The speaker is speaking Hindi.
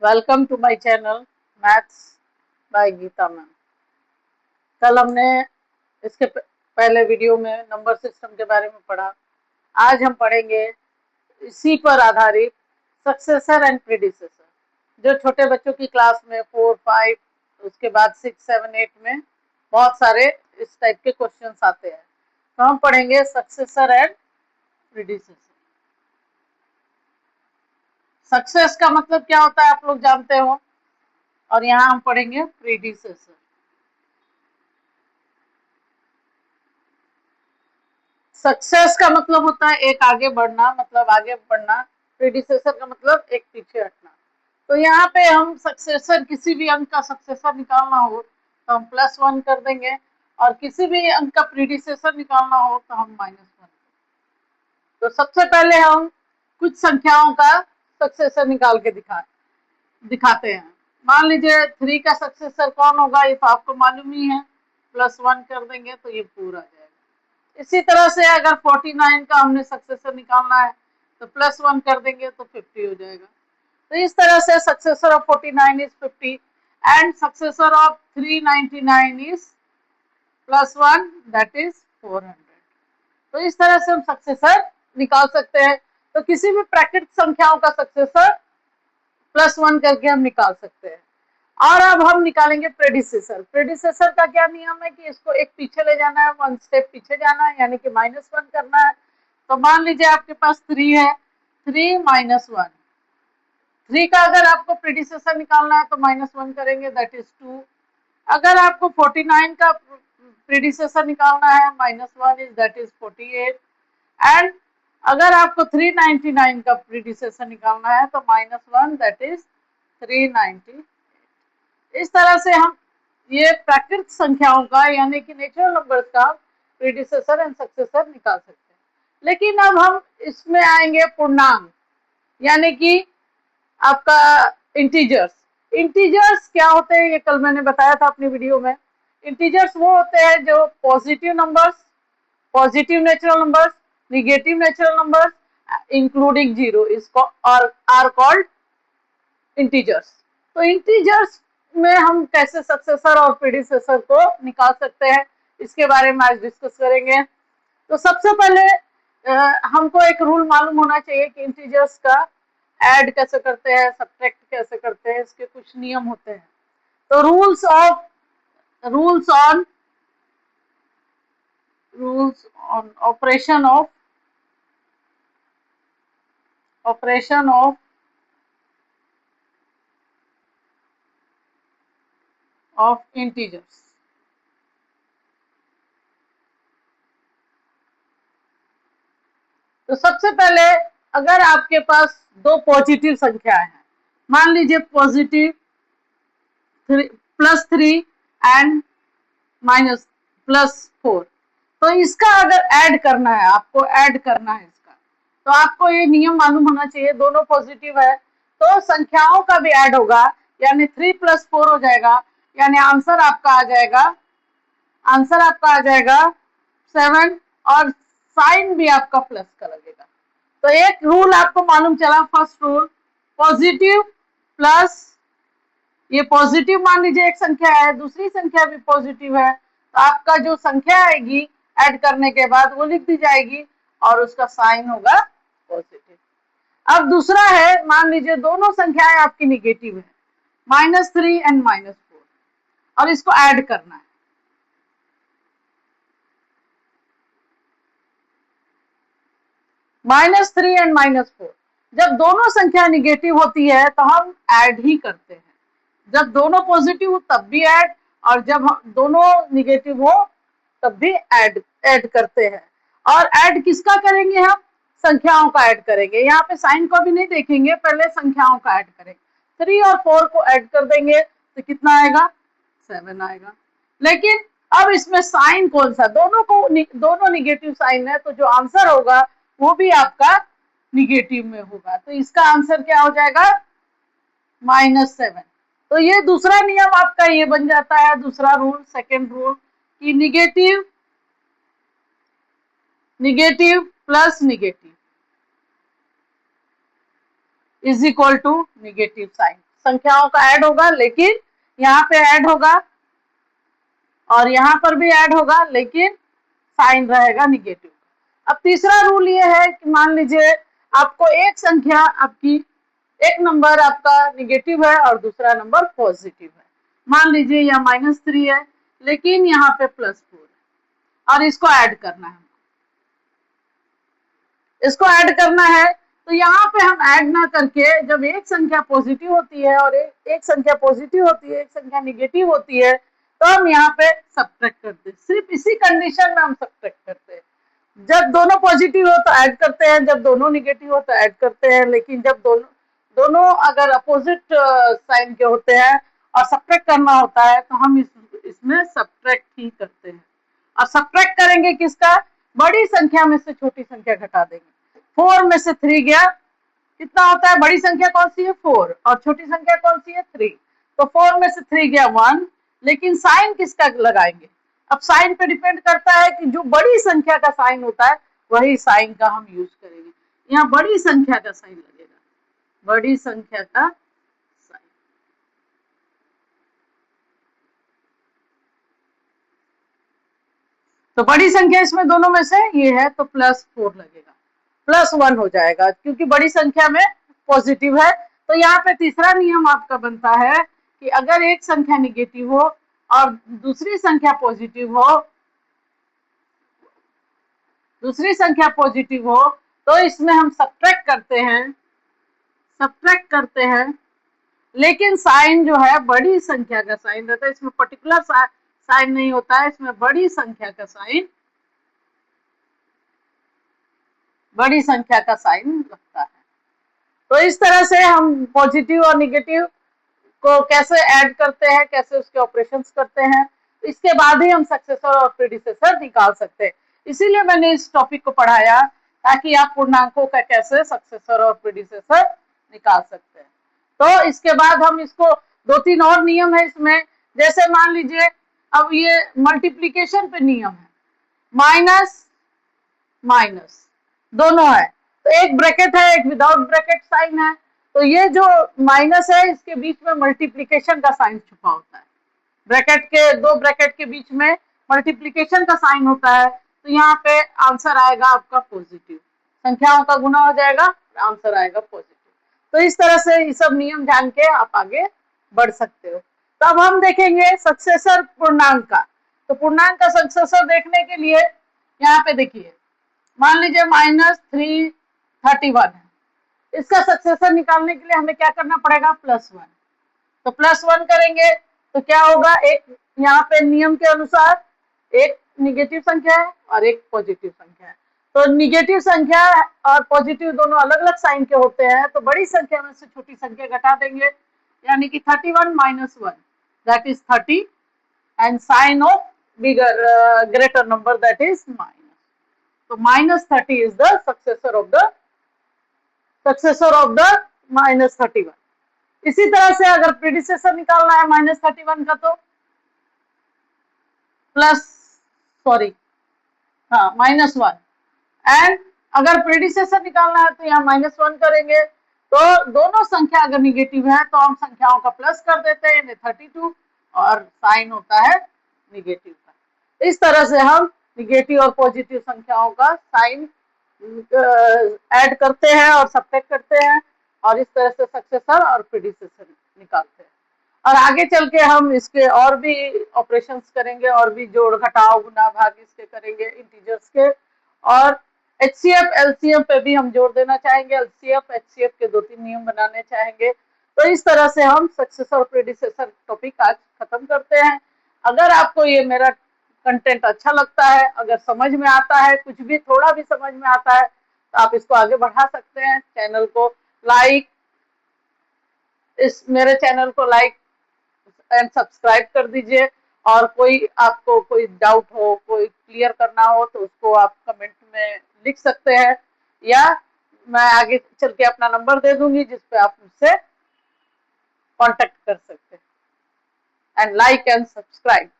Welcome to my channel maths by Geeta ma'am. कल हमने इसके पहले वीडियो में नंबर सिस्टम के बारे में पढ़ा। आज हम पढ़ेंगे इसी पर आधारित सक्सेसर एंड प्रीडिसेसर, जो छोटे बच्चों की क्लास में 4, 5 उसके बाद 6, 7, 8 में बहुत सारे इस टाइप के क्वेश्चंस आते हैं। तो हम पढ़ेंगे सक्सेसर एंड प्रीडिसेसर। सक्सेस का मतलब क्या होता है आप लोग जानते हो, और यहाँ हम पढ़ेंगे प्रीडिसेसर। सक्सेस का मतलब होता है एक आगे बढ़ना, मतलब आगे बढ़ना। प्रीडिसेसर का मतलब एक पीछे हटना। तो यहाँ पे हम सक्सेसर, किसी भी अंक का सक्सेसर निकालना हो तो हम +1 कर देंगे, और किसी भी अंक का प्रीडिसेसर निकालना हो तो हम -1। तो सबसे पहले हम कुछ संख्याओं का सक्सेसर निकाल के दिखाते हैं। मान लीजिए 3 का सक्सेसर कौन होगा, ये तो आपको मालूम ही है। +1 कर देंगे तो ये पूरा आ जाएगा। इसी तरह से अगर 49 का हमने सक्सेसर निकालना है तो +1 कर देंगे तो 50 हो जाएगा। तो इस तरह से successor of 49 is 50 and successor of 399 is +1 that is 400। तो इस तरह से हम सक्सेसर निकाल सकते हैं। तो किसी भी प्राकृतिक संख्याओं का सक्सेसर +1 करके हम निकाल सकते हैं। और अब हम निकालेंगे प्रेडिसेसर। प्रेडिसेसर का क्या नियम है कि इसको एक पीछे ले जाना है, 1 स्टेप पीछे जाना है, यानी कि -1 करना है। तो मान लीजिए आपके पास 3 है, 3 - 1। 3 का अगर आपको प्रेडिसेसर निकालना है तो -1 करेंगे, दैट इज 2। अगर आपको 49 का प्रेडिसेसर निकालना है, -1 इज दैट इज 48। एंड अगर आपको 399 का प्रीडिसेसर निकालना है तो -1 दैट इज 390। इस तरह से हम ये प्राकृतिक संख्याओं का यानी कि नेचुरल नंबर्स का प्रीडिसेसर एंड सक्सेसर निकाल सकते हैं। लेकिन अब हम इसमें आएंगे पूर्णांक, यानी कि आपका इंटीजर्स। इंटीजर्स क्या होते हैं ये कल मैंने बताया था अपनी वीडियो में। इंटीजर्स वो होते हैं जो positive numbers, positive natural numbers, negative natural numbers including zero इसको आर कॉल्ड इंटीजर्स। तो इंटीजर्स में हम कैसे सक्सेसर और प्रीडिसेसर को निकाल सकते हैं, इसके बारे में आज डिस्कस करेंगे। तो सबसे पहले हमको एक रूल मालूम होना चाहिए कि इंटीजर्स का ऐड कैसे करते हैं, सब्ट्रैक्ट कैसे करते हैं, इसके कुछ नियम होते हैं। तो rules on operation of integers. तो सबसे पहले अगर आपके पास दो पॉजिटिव संख्याएं हैं, मान लीजिए पॉजिटिव +3 एंड -+4, तो इसका अगर ऐड करना है, आपको ऐड करना है इसका, तो आपको ये नियम मालूम होना चाहिए। दोनों पॉजिटिव है तो संख्याओं का भी ऐड होगा, यानी 3 + 4 हो जाएगा, यानी आंसर आपका आ जाएगा 7, और साइन भी आपका प्लस का लगेगा। तो एक रूल आपको मालूम चला, फर्स्ट रूल, पॉजिटिव प्लस, ये पॉजिटिव मान लीजिए एक संख्या है, दूसरी संख्या भी पॉजिटिव है, तो आपका जो संख्या आएगी ऐड करने के बाद वो लिख दी जाएगी और उसका साइन होगा पॉजिटिव। अब दूसरा है, मान लीजिए दोनों संख्याएं आपकी निगेटिव है, -3 एंड -4, और इसको ऐड करना है। -3 एंड -4, जब दोनों संख्या निगेटिव होती है तो हम ऐड ही करते हैं। जब दोनों पॉजिटिव हो तब भी ऐड, और जब दोनों निगेटिव हो तब भी ऐड करते हैं। और ऐड किसका करेंगे, हम संख्याओं का ऐड करेंगे। यहाँ पे साइन को भी नहीं देखेंगे, पहले संख्याओं का ऐड करेंगे। 3 और 4 को ऐड कर देंगे तो कितना आएगा, 7 आएगा। लेकिन अब इसमें साइन कौन सा, दोनों निगेटिव साइन है, तो जो आंसर होगा वो भी आपका निगेटिव में होगा। तो इसका आंसर क्या हो जाएगा, -7। तो ये दूसरा नियम आपका ये बन जाता है, दूसरा रूल, सेकेंड रूल, कि negative plus negative is equal to negative sign. संख्याओं का ऐड होगा, लेकिन यहाँ पे ऐड होगा और यहाँ पर भी ऐड होगा, लेकिन साइन रहेगा निगेटिव। अब तीसरा रूल ये है कि मान लीजिए आपको एक संख्या आपकी, एक नंबर आपका निगेटिव है और दूसरा नंबर पॉजिटिव है। मान लीजिए यह -3 है, लेकिन यहाँ पे +4 है और इसको ऐड करना है। इसको ऐड करना है तो यहाँ पे हम ऐड ना करके, जब एक संख्या पॉजिटिव होती है और एक संख्या पॉजिटिव होती है, एक संख्या निगेटिव होती है, तो हम यहाँ पे सब्ट्रैक्ट करते हैं। सिर्फ इसी कंडीशन में हम सब्ट्रैक्ट करते हैं। जब दोनों पॉजिटिव हो तो ऐड करते हैं, जब दोनों निगेटिव हो तो ऐड करते हैं, लेकिन जब दोनों अगर अपोजिट साइन के होते हैं और सब्ट्रैक्ट करना होता है तो हम इसमें सब्ट्रैक्ट ही करते हैं। और सब्ट्रैक्ट करेंगे किसका? बड़ी संख्या में से छोटी संख्या घटा देंगे। 4 में से 3 गया, कितना होता है? बड़ी संख्या कौन सी है? 4, और छोटी संख्या कौन सी है? 3। तो 4 में से 3 गया 1, लेकिन साइन किसका लगाएंगे? अब साइन पे डिपेंड करता है कि जो बड़ी संख्या का साइन होता है वही साइन का हम यूज करेंगे। यहाँ बड़ी संख्या का साइन लगेगा, बड़ी संख्या का साइन। तो बड़ी संख्या इसमें दोनों में से ये है तो +4 लगेगा, +1 हो जाएगा क्योंकि बड़ी संख्या में पॉजिटिव है। तो यहाँ पे तीसरा नियम आपका बनता है कि अगर एक संख्या निगेटिव हो और दूसरी संख्या पॉजिटिव हो, तो इसमें हम सब्ट्रैक्ट करते हैं, लेकिन साइन जो है बड़ी संख्या का साइन रहता है। इसमें पर्टिकुलर साइन नहीं होता है, इसमें बड़ी संख्या का साइन लगता है। तो इस तरह से हम पॉजिटिव और निगेटिव को कैसे ऐड करते हैं, कैसे उसके ऑपरेशंस करते हैं, इसके बाद ही हम सक्सेसर और प्रीडिसेसर निकाल सकते हैं। इसीलिए मैंने इस टॉपिक को पढ़ाया ताकि आप पूर्णांकों का कैसे सक्सेसर और प्रीडिसेसर निकाल सकते हैं। तो इसके बाद हम इसको 2-3 और नियम है इसमें। जैसे मान लीजिए अब ये मल्टीप्लीकेशन पे नियम है, माइनस माइनस दोनों है, तो एक ब्रैकेट है, एक विदाउट ब्रैकेट साइन है। तो ये जो माइनस है इसके बीच में मल्टीप्लीकेशन का साइन छुपा होता है। दो ब्रैकेट के बीच में मल्टीप्लीकेशन का साइन होता है, तो यहाँ पे आंसर आएगा आपका पॉजिटिव, संख्याओं का गुना हो जाएगा, आंसर आएगा पॉजिटिव। तो इस तरह से ये सब नियम जान के आप आगे बढ़ सकते हो। तो अब हम देखेंगे सक्सेसर पूर्णांक का। तो पूर्णांक का सक्सेसर देखने के लिए यहाँ पे देखिए, मान लीजिए -331 है, इसका सक्सेसर निकालने के लिए हमें क्या करना पड़ेगा? +1। तो +1 करेंगे तो क्या होगा? एक यहाँ पे नियम के अनुसार एक निगेटिव संख्या है और एक पॉजिटिव संख्या है। तो निगेटिव संख्या और पॉजिटिव दोनों अलग अलग साइन के होते हैं, तो बड़ी संख्या में से छोटी संख्या घटा देंगे, यानी कि 31 - 1 that is 30 and sign of bigger greater number that is minus. तो -30 is the successor of the -31। इसी तरह से अगर प्रीडिसेसर निकालना है -31 का तो -1, एंड अगर प्रीडिसेसर निकालना है तो यहाँ -1 करेंगे। तो दोनों संख्या अगर निगेटिव है तो हम संख्याओं का प्लस कर देते हैं, 32, और साइन होता है निगेटिव का। इस तरह से हम निगेटिव और पॉजिटिव संख्याओं का साइन ऐड करते हैं और सब्ट्रैक्ट करते हैं, और इस तरह से सक्सेसर और प्रीडिसेसर निकालते हैं। और आगे चल के हम इसके और भी ऑपरेशंस करेंगे, और भी जोड़ घटाव गुना भाग इसके करेंगे इंटीजर्स के। और HCF LCM पे भी हम जोड़ देना चाहेंगे, LCF HCF के 2-3 नियम बनाने चाहेंगे। तो इस तरह से हम सक्सेसर और प्रीडिसेसर टॉपिक आज खत्म करते हैं। अगर आपको ये मेरा कंटेंट अच्छा लगता है, अगर समझ में आता है, कुछ भी थोड़ा भी समझ में आता है, तो आप इसको आगे बढ़ा सकते हैं। चैनल को लाइक, मेरे चैनल को लाइक एंड सब्सक्राइब कर दीजिए। और आपको कोई डाउट हो, कोई क्लियर करना हो, तो उसको आप कमेंट में लिख सकते हैं, या मैं आगे चल के अपना नंबर दे दूंगी जिस पे आप मुझसे कांटेक्ट कर सकते हैं। And like and subscribe.